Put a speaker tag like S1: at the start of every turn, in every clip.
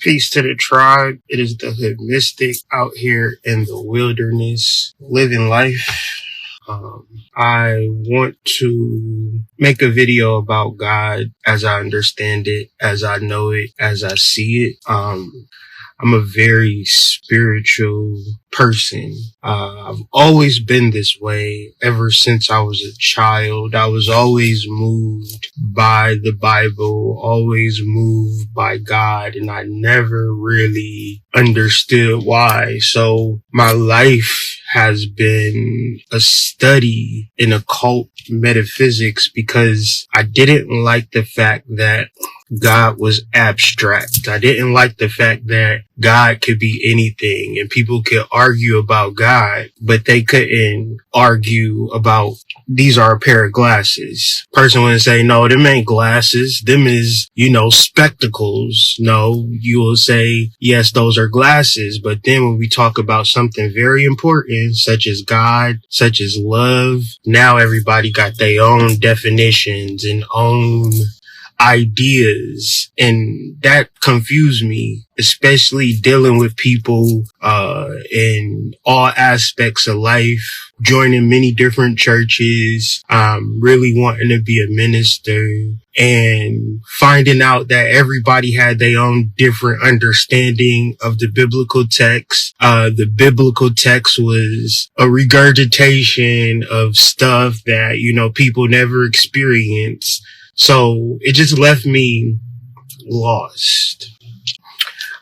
S1: Peace to the tribe. It is the Hood Mystic out here in the wilderness, living life. I want to make a video about God as I understand it, as I know it, as I see it. I'm a very spiritual person. I've always been this way ever since I was a child. I was always moved by the Bible, always moved by God, and I never really understood why. So my life has been a study in occult metaphysics because I didn't like the fact that God was abstract. I didn't like the fact that God could be anything and people could argue about God, but they couldn't argue about these are a pair of glasses. Person wouldn't say, no, them ain't glasses. Them is, spectacles. No, you will say, yes, those are glasses. But then when we talk about something very important, such as God, such as love, now everybody got their own definitions and own ideas, and that confused me, especially dealing with people in all aspects of life, joining many different churches, really wanting to be a minister, and finding out that everybody had their own different understanding of the biblical text. The biblical text was a regurgitation of stuff that, people never experienced. So it just left me lost.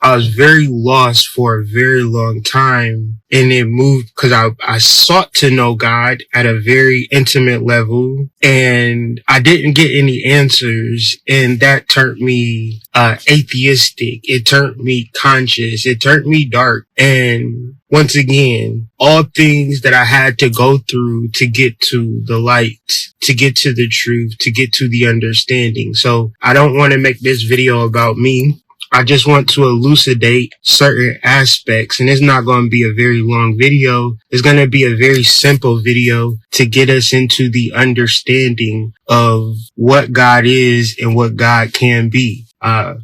S1: I was very lost for a very long time, and it moved because I sought to know God at a very intimate level, and I didn't get any answers, and that turned me atheistic. It turned me conscious. It turned me dark. And once again, all things that I had to go through to get to the light, to get to the truth, to get to the understanding. So I don't want to make this video about me. I just want to elucidate certain aspects, and it's not going to be a very long video. It's going to be a very simple video to get us into the understanding of what God is and what God can be.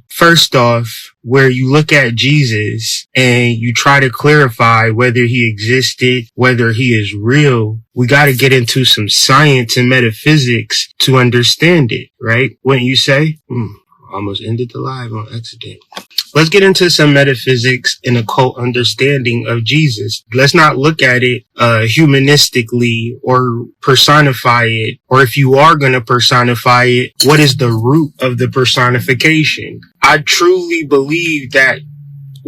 S1: First off, where you look at Jesus and you try to clarify whether he existed, whether he is real, we got to get into some science and metaphysics to understand it, right? Wouldn't you say? Almost ended the live on accident. Let's get into some metaphysics and occult understanding of Jesus. Let's not look at it humanistically or personify it. Or if you are going to personify it, what is the root of the personification? I truly believe that,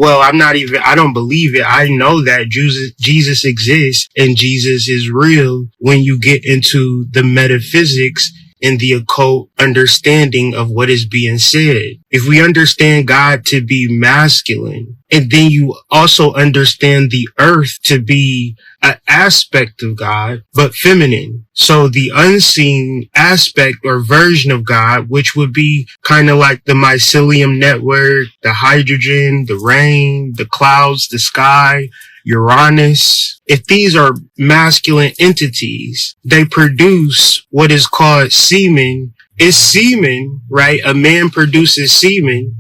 S1: I don't believe it. I know that Jesus exists and Jesus is real when you get into the metaphysics in the occult understanding of what is being said. If we understand God to be masculine, and then you also understand the earth to be an aspect of God, but feminine. So the unseen aspect or version of God, which would be kind of like the mycelium network, the hydrogen, the rain, the clouds, the sky, Uranus. If these are masculine entities, they produce what is called semen. It's semen, right? A man produces semen,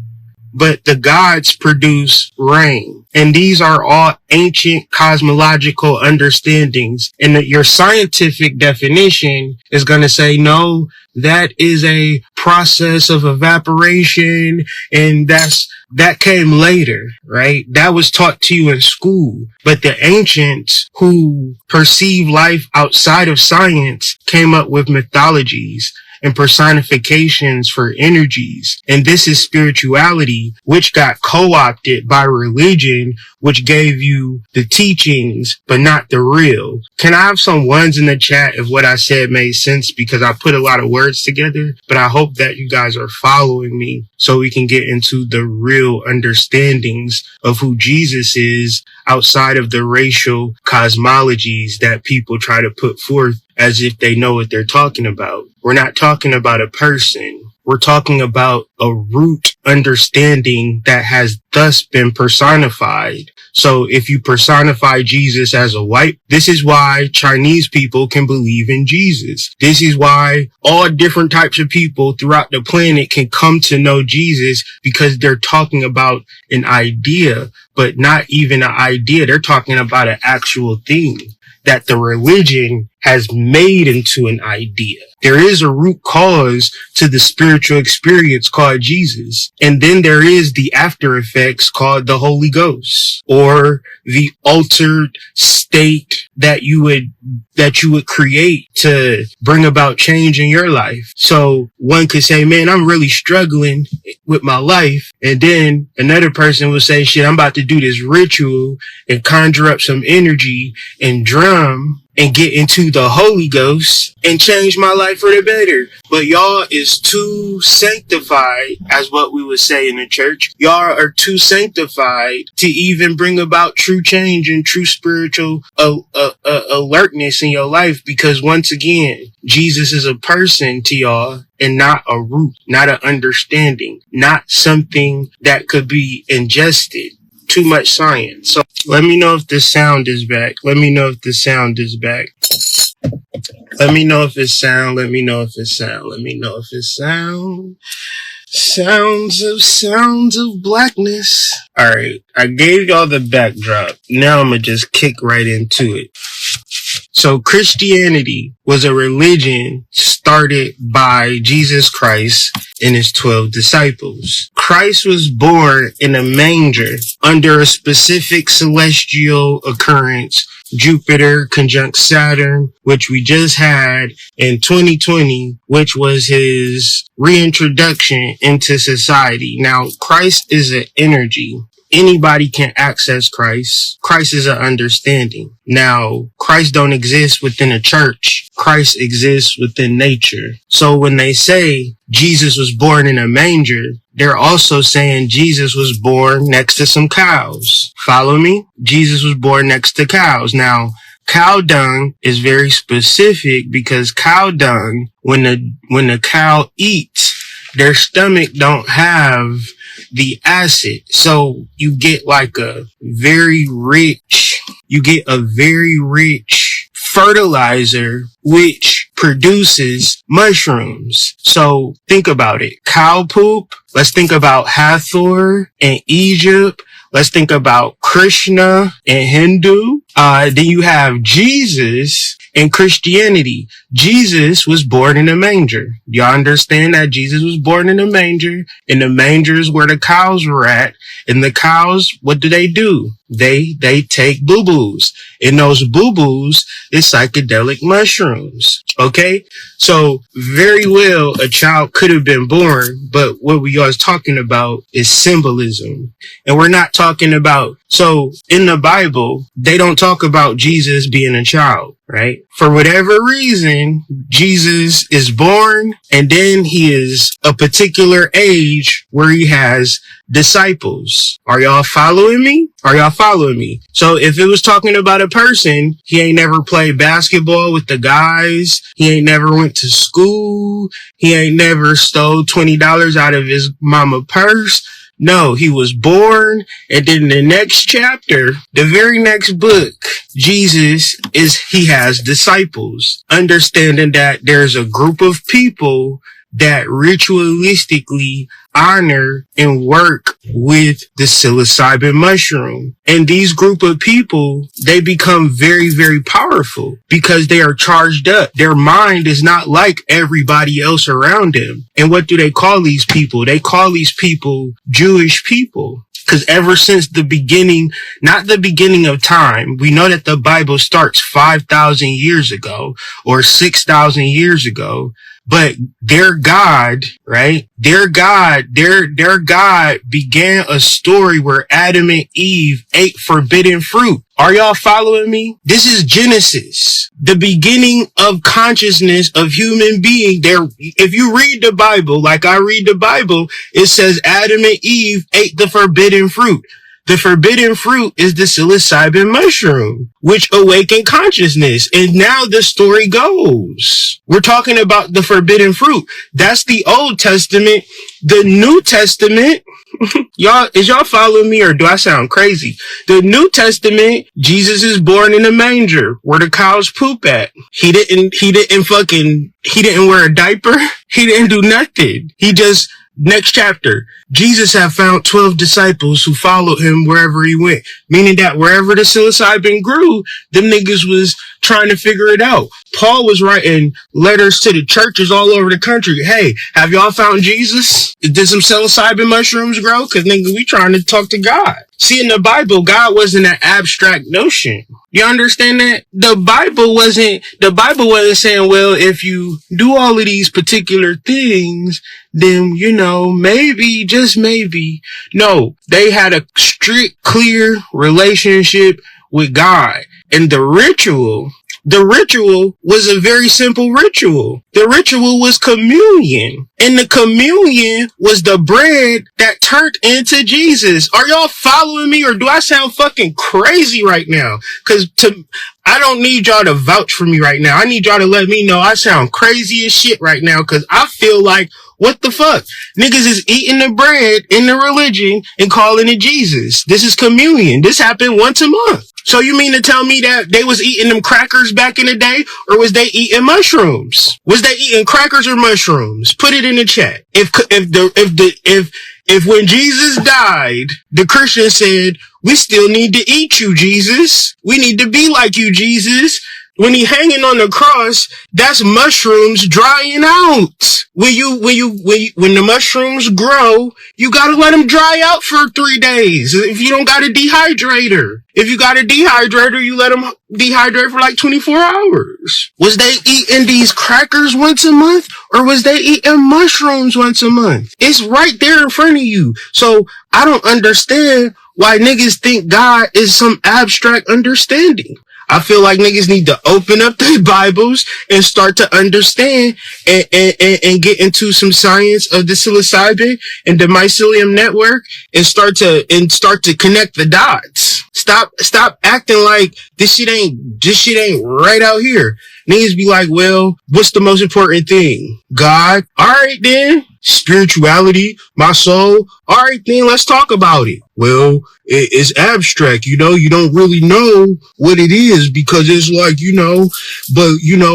S1: but the gods produce rain. And these are all ancient cosmological understandings. And your scientific definition is going to say, no, that is a process of evaporation, and that came later, right? That was taught to you in school. But the ancients who perceive life outside of science came up with mythologies and personifications for energies. And this is spirituality, which got co-opted by religion, which gave you the teachings, but not the real. Can I have some ones in the chat if what I said made sense? Because I put a lot of words together, but I hope that you guys are following me so we can get into the real understandings of who Jesus is outside of the racial cosmologies that people try to put forth as if they know what they're talking about. We're not talking about a person. We're talking about a root understanding that has thus been personified. So if you personify Jesus as a white, this is why Chinese people can believe in Jesus. This is why all different types of people throughout the planet can come to know Jesus, because they're talking about an idea, but not even an idea. They're talking about an actual thing that the religion has made into an idea. There is a root cause to the spiritual experience called Jesus. And then there is the after effects called the Holy Ghost, or the altered state that you would create to bring about change in your life. So one could say, man, I'm really struggling with my life. And then another person will say, shit, I'm about to do this ritual and conjure up some energy and drum and get into the Holy Ghost and change my life for the better. But y'all is too sanctified, as what we would say in the church. Y'all are too sanctified to even bring about true change and true spiritual alertness in your life. Because once again, Jesus is a person to y'all and not a root, not an understanding, not something that could be ingested. Too much science. So let me know if the sound is back. Let me know if the sound is back. Let me know if it's sound. Let me know if it's sound. Let me know if it's sound. Sounds of blackness. All right. I gave y'all the backdrop. Now I'm going to just kick right into it. So Christianity was a religion started by Jesus Christ and his 12 disciples. Christ was born in a manger under a specific celestial occurrence, Jupiter conjunct Saturn, which we just had in 2020, which was his reintroduction into society. Now, Christ is an energy. Anybody can access Christ. Christ is an understanding. Now, Christ don't exist within a church. Christ exists within nature. So when they say Jesus was born in a manger, they're also saying Jesus was born next to some cows. Follow me? Jesus was born next to cows. Now, cow dung is very specific because cow dung, when the cow eats, their stomach don't have the acid. So you get like a very rich fertilizer, which produces mushrooms. So think about it. Cow poop. Let's think about Hathor and Egypt. Let's think about Krishna and Hindu. Then you have Jesus and Christianity. Jesus was born in a manger. Y'all understand that Jesus was born in a manger, and the manger is where the cows were at. And the cows, what do? They take boo-boos. And those boo-boos is psychedelic mushrooms. Okay? So very well, a child could have been born, but what we are talking about is symbolism. And we're not talking about, so in the Bible, they don't talk about Jesus being a child, right? For whatever reason, Jesus is born, and then he is a particular age where he has disciples. Are y'all following me? So if it was talking about a person, he ain't never played basketball with the guys. He ain't never went to school. He ain't never stole $20 out of his mama purse. No, he was born, and then the next chapter, the very next book, he has disciples, understanding that there's a group of people that ritualistically honor and work with the psilocybin mushroom. And these group of people, they become very, very powerful because they are charged up. Their mind is not like everybody else around them. And what do they call these people? They call these people Jewish people. Because ever since the beginning, not the beginning of time, we know that the Bible starts 5,000 years ago or 6,000 years ago. But their God, right? Their God began a story where Adam and Eve ate forbidden fruit. Are y'all following me? This is Genesis, the beginning of consciousness of human being. There, if you read the Bible, like I read the Bible, it says Adam and Eve ate the forbidden fruit. The forbidden fruit is the psilocybin mushroom, which awakened consciousness. And now the story goes. We're talking about the forbidden fruit. That's the Old Testament. The New Testament, is y'all following me, or do I sound crazy? The New Testament, Jesus is born in a manger where the cows poop at. He didn't wear a diaper. He didn't do nothing. Next chapter, Jesus had found 12 disciples who followed him wherever he went. Meaning that wherever the psilocybin grew, them niggas was trying to figure it out. Paul was writing letters to the churches all over the country. Hey, have y'all found Jesus? Did some psilocybin mushrooms grow? Cause nigga, we trying to talk to God. See, in the Bible, God wasn't an abstract notion. You understand that? The Bible wasn't saying, well, if you do all of these particular things, then, maybe, just maybe. No, they had a strict, clear relationship with God. And the ritual was a very simple ritual. The ritual was communion. And the communion was the bread that turned into Jesus. Are y'all following me, or do I sound fucking crazy right now? I don't need y'all to vouch for me right now. I need y'all to let me know I sound crazy as shit right now, because I feel like, what the fuck? Niggas is eating the bread in the religion and calling it Jesus. This is communion. This happened once a month. So you mean to tell me that they was eating them crackers back in the day, or was they eating mushrooms? Was they eating crackers or mushrooms? Put it in the chat. If when Jesus died, the Christians said, we still need to eat you, Jesus. We need to be like you, Jesus. When he hanging on the cross, that's mushrooms drying out. When the mushrooms grow, you gotta let them dry out for 3 days. If you don't got a dehydrator. If you got a dehydrator, you let them dehydrate for like 24 hours. Was they eating these crackers once a month, or was they eating mushrooms once a month? It's right there in front of you. So I don't understand why niggas think God is some abstract understanding. I feel like niggas need to open up their Bibles and start to understand and get into some science of the psilocybin and the mycelium network and start to connect the dots. Stop acting like this shit ain't right out here. Niggas be like, well, what's the most important thing? God. All right, then. Spirituality, my soul. All right, then let's talk about it. Well, it's abstract, you don't really know what it is, because it's like, but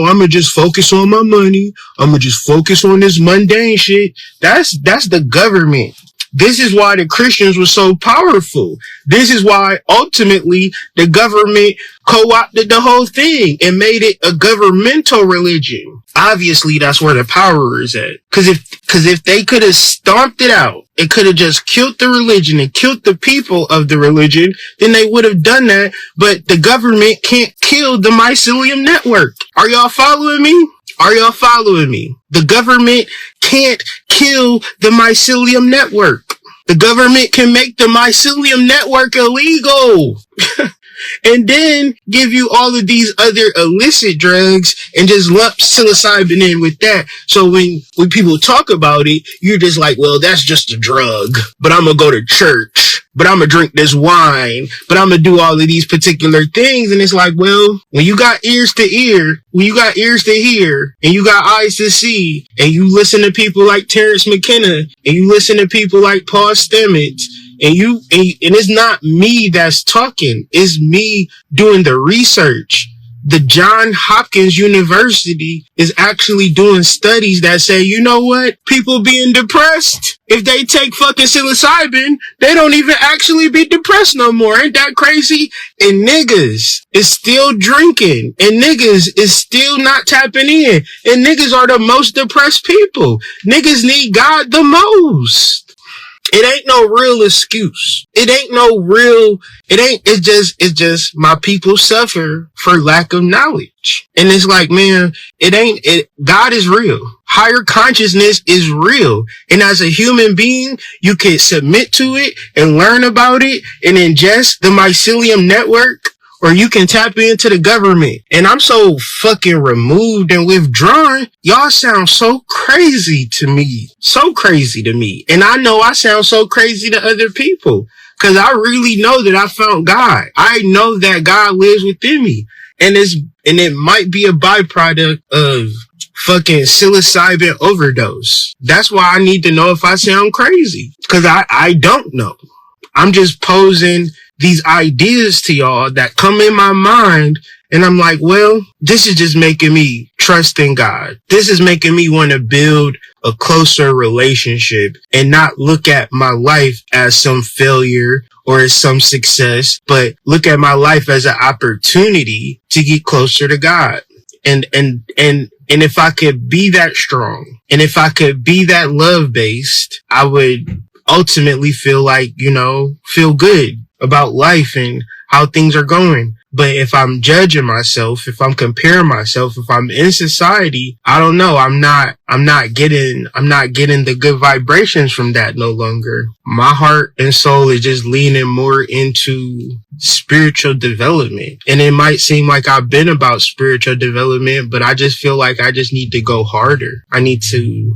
S1: I'ma just focus on my money. I'ma just focus on this mundane shit. That's the government. This is why the Christians were so powerful. This is why ultimately the government co-opted the whole thing and made it a governmental religion. Obviously, that's where the power is at. Cause if they could have stomped it out, it could have just killed the religion and killed the people of the religion, then they would have done that. But the government can't kill the mycelium network. Are y'all following me? Are y'all following me? The government can't kill the mycelium network. The government can make the mycelium network illegal. And then give you all of these other illicit drugs and just lump psilocybin in with that. So when people talk about it, you're just like, well, that's just a drug, but I'm gonna go to church, but I'm gonna drink this wine, but I'm gonna do all of these particular things. And it's like, well, when you got ears to hear, and you got eyes to see, and you listen to people like Terrence McKenna, and you listen to people like Paul Stamets, and it's not me that's talking. It's me doing the research. The Johns Hopkins University is actually doing studies that say, you know what? People being depressed, if they take fucking psilocybin, they don't even actually be depressed no more. Ain't that crazy? And niggas is still drinking, and niggas is still not tapping in, and niggas are the most depressed people. Niggas need God the most. It ain't no real excuse. It's just my people suffer for lack of knowledge. And it's like, man, God is real. Higher consciousness is real. And as a human being, you can submit to it and learn about it and ingest the mycelium network, or you can tap into the government. And I'm so fucking removed and withdrawn. Y'all sound so crazy to me. So crazy to me. And I know I sound so crazy to other people. Cause I really know that I found God. I know that God lives within me. And it might be a byproduct of fucking psilocybin overdose. That's why I need to know if I sound crazy. Cause I don't know. I'm just posing these ideas to y'all that come in my mind. And I'm like, well, this is just making me trust in God. This is making me want to build a closer relationship and not look at my life as some failure or as some success, but look at my life as an opportunity to get closer to God. And if I could be that strong and if I could be that love based, I would ultimately feel like, feel good about life and how things are going. But if I'm judging myself, if I'm comparing myself, if I'm in society, I don't know. I'm not getting the good vibrations from that no longer. My heart and soul is just leaning more into spiritual development. And it might seem like I've been about spiritual development, but I just feel like I just need to go harder. I need to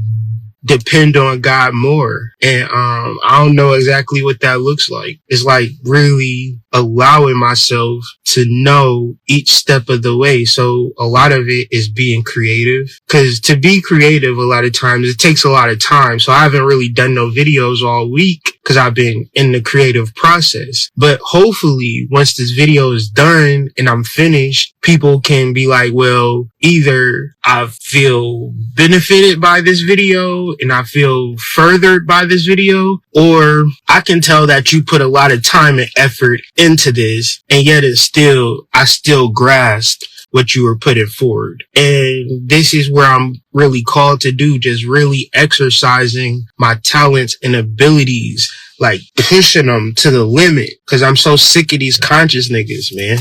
S1: depend on God more. And I don't know exactly what that looks like. It's like really allowing myself to know each step of the way. So a lot of it is being creative, because to be creative, a lot of times it takes a lot of time. So I haven't really done no videos all week because I've been in the creative process. But hopefully once this video is done and I'm finished, people can be like, well, either I feel benefited by this video and I feel furthered by this video, or I can tell that you put a lot of time and effort into this, and yet I still grasp what you were putting forward. And this is where I'm really called to do, just really exercising my talents and abilities, like pushing them to the limit, because I'm so sick of these conscious niggas, man.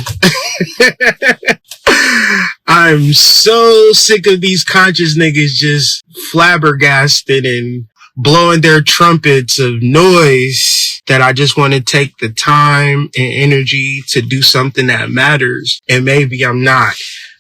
S1: I'm so sick of these conscious niggas just flabbergasted and blowing their trumpets of noise that I just want to take the time and energy to do something that matters. And maybe I'm not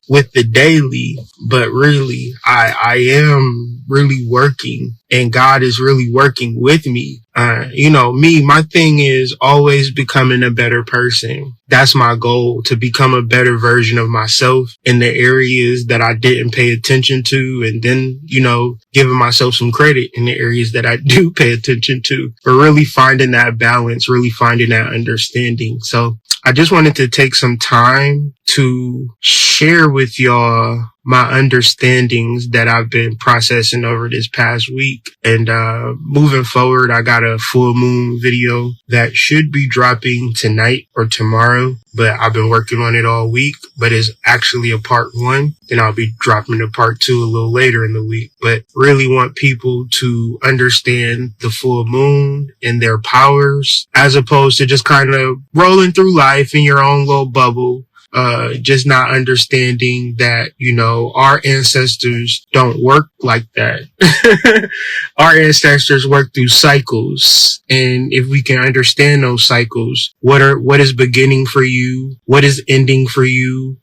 S1: with the daily, but really I am really working, and God is really working with me. My thing is always becoming a better person. That's my goal, to become a better version of myself in the areas that I didn't pay attention to. And then, giving myself some credit in the areas that I do pay attention to, but really finding that balance, really finding that understanding. So I just wanted to take some time to share with y'all my understandings that I've been processing over this past week. And moving forward, I got a full moon video that should be dropping tonight or tomorrow, but I've been working on it all week. But it's actually a part 1. Then I'll be dropping the part 2 a little later in the week. But really want people to understand the full moon and their powers, as opposed to just kind of rolling through life in your own little bubble. Just not understanding that, our ancestors don't work like that. Our ancestors work through cycles. And if we can understand those cycles, what is beginning for you? What is ending for you?